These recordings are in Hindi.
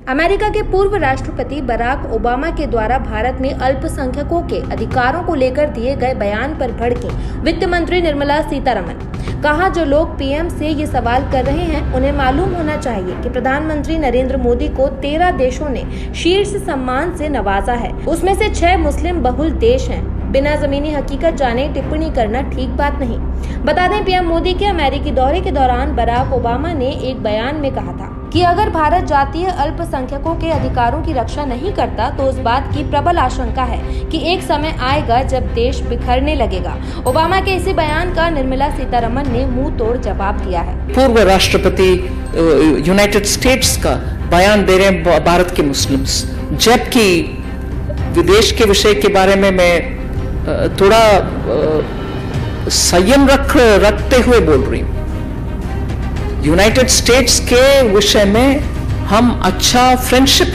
अमेरिका के पूर्व राष्ट्रपति बराक ओबामा के द्वारा भारत में अल्पसंख्यकों के अधिकारों को लेकर दिए गए बयान पर भड़के वित्त मंत्री निर्मला सीतारमण। कहा, जो लोग पीएम से ये सवाल कर रहे हैं उन्हें मालूम होना चाहिए कि प्रधानमंत्री नरेंद्र मोदी को 13 देशों ने शीर्ष सम्मान से नवाजा है, उसमें से 6 मुस्लिम बहुल देश हैं। बिना जमीनी हकीकत जाने टिप्पणी करना ठीक बात नहीं। बता दें, पीएम मोदी के अमेरिकी दौरे के दौरान बराक ओबामा ने एक बयान में कहा था कि अगर भारत जातीय अल्पसंख्यकों के अधिकारों की रक्षा नहीं करता तो उस बात की प्रबल आशंका है कि एक समय आएगा जब देश बिखरने लगेगा। ओबामा के इसी बयान का निर्मला सीतारमण ने मुंह तोड़ जवाब दिया है। पूर्व राष्ट्रपति यूनाइटेड स्टेट्स का बयान दे रहे हैं भारत के मुस्लिम्स, जबकि विदेश के विषय के बारे में मैं थोड़ा संयम रखते हुए बोल रही हूँ। यूनाइटेड स्टेट्स के विषय में हम अच्छा फ्रेंडशिप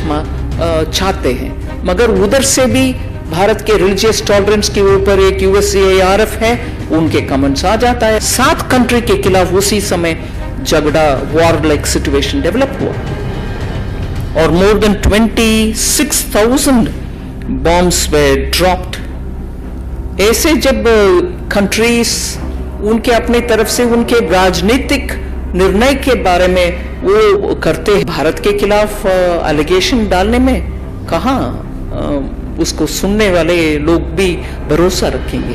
चाहते हैं, मगर उधर से भी भारत के रिलीजियस टॉलरेंस के ऊपर एक USCIRF है, उनके कमेंट्स आ जाता है। 7 कंट्री के खिलाफ उसी समय झगड़ा, वॉर लाइक सिचुएशन डेवलप हुआ और मोर देन 26,000 बॉम्ब्स वे ड्रॉप्ड। ऐसे जब कंट्रीज उनके अपनी तरफ से उनके राजनीतिक निर्णय के बारे में वो करते हैं, भारत के खिलाफ एलिगेशन डालने में कहां उसको सुनने वाले लोग भी भरोसा रखेंगे।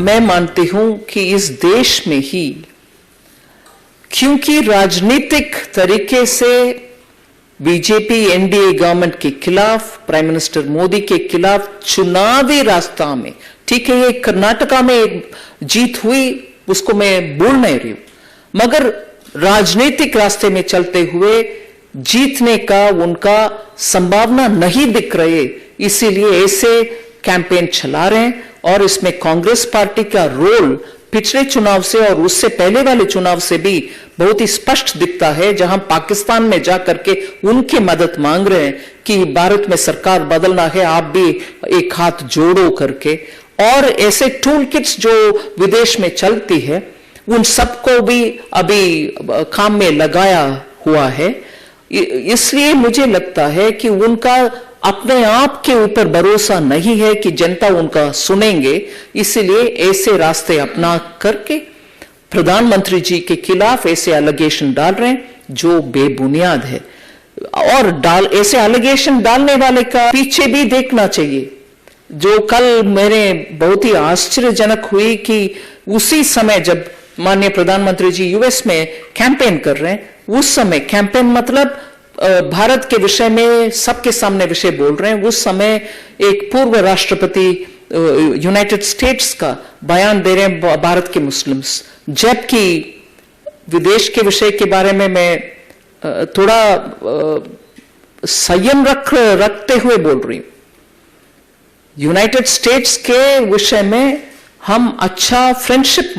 मैं मानती हूं कि इस देश में ही, क्योंकि राजनीतिक तरीके से बीजेपी NDA गवर्नमेंट के खिलाफ, प्राइम मिनिस्टर मोदी के खिलाफ चुनावी रास्ता में, ठीक है, ये कर्नाटका में एक जीत हुई, उसको मैं बोल नहीं रही हूं, मगर राजनीतिक रास्ते में चलते हुए जीतने का उनका संभावना नहीं दिख रही, इसीलिए ऐसे कैंपेन चला रहे हैं। और इसमें कांग्रेस पार्टी का रोल पिछले चुनाव से और उससे पहले वाले चुनाव से भी बहुत ही स्पष्ट दिखता है, जहां पाकिस्तान में जाकर के उनके मदद मांग रहे हैं कि भारत में सरकार बदलना है, आप भी एक हाथ जोड़ो करके। और ऐसे टूल किट्स जो विदेश में चलती है, उन सबको भी अभी काम में लगाया हुआ है। इसलिए मुझे लगता है कि उनका अपने आप के ऊपर भरोसा नहीं है कि जनता उनका सुनेंगे, इसलिए ऐसे रास्ते अपना करके प्रधानमंत्री जी के खिलाफ ऐसे एलिगेशन डाल रहे हैं जो बेबुनियाद है। और ऐसे एलिगेशन डालने वाले का पीछे भी देखना चाहिए। जो कल मेरे बहुत ही आश्चर्यजनक हुई कि उसी समय जब माननीय प्रधानमंत्री जी US में कैंपेन कर रहे हैं, उस समय कैंपेन मतलब भारत के विषय में सबके सामने विषय बोल रहे हैं, उस समय एक पूर्व राष्ट्रपति यूनाइटेड स्टेट्स का बयान दे रहे हैं भारत के मुस्लिम्स, जबकि विदेश के विषय के बारे में मैं थोड़ा संयम रखते हुए बोल रही हूं। यूनाइटेड स्टेट्स के विषय में हम अच्छा फ्रेंडशिप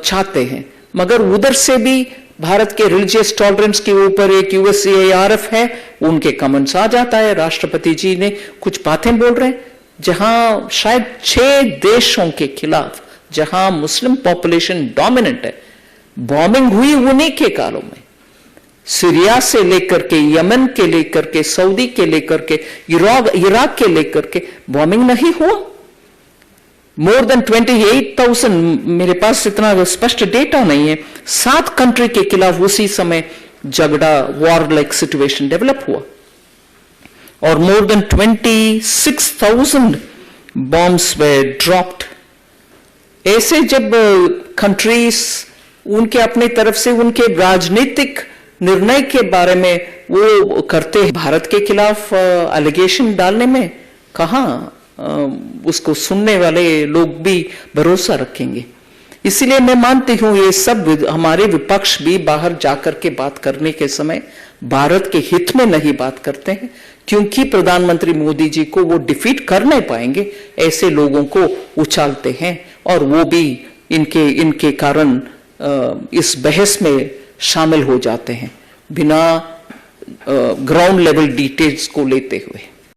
चाहते हैं, मगर उधर से भी भारत के रिलीजियस टॉलरेंस के ऊपर एक USCIRF है, उनके कमेंट्स आ जाता है। राष्ट्रपति जी ने कुछ बातें बोल रहे हैं, जहां शायद 6 देशों के खिलाफ, जहां मुस्लिम पॉपुलेशन डोमिनेंट है, बॉम्बिंग हुई उन्हीं के कालों में। सीरिया से लेकर के, यमन के लेकर के, सऊदी के लेकर के, इराक के लेकर के बॉम्बिंग नहीं हुआ। मोर देन 28,000, मेरे पास इतना स्पष्ट डेटा नहीं है, 7 कंट्री के खिलाफ उसी समय झगड़ा, वॉर लाइक सिचुएशन डेवलप हुआ और मोर देन 26,000 बॉम्ब्स वे ड्रॉप्ड। ऐसे जब कंट्रीज उनके अपनी तरफ से उनके राजनीतिक निर्णय के बारे में वो करते हैं, भारत के खिलाफ एलिगेशन डालने में कहां उसको सुनने वाले लोग भी भरोसा रखेंगे। इसीलिए मैं मानती हूं ये सब हमारे विपक्ष भी बाहर जाकर के बात करने के समय भारत के हित में नहीं बात करते हैं, क्योंकि प्रधानमंत्री मोदी जी को वो डिफीट कर नहीं पाएंगे, ऐसे लोगों को उछालते हैं और वो भी इनके कारण इस बहस में शामिल हो जाते हैं बिना ग्राउंड लेवल डिटेल्स को लेते हुए।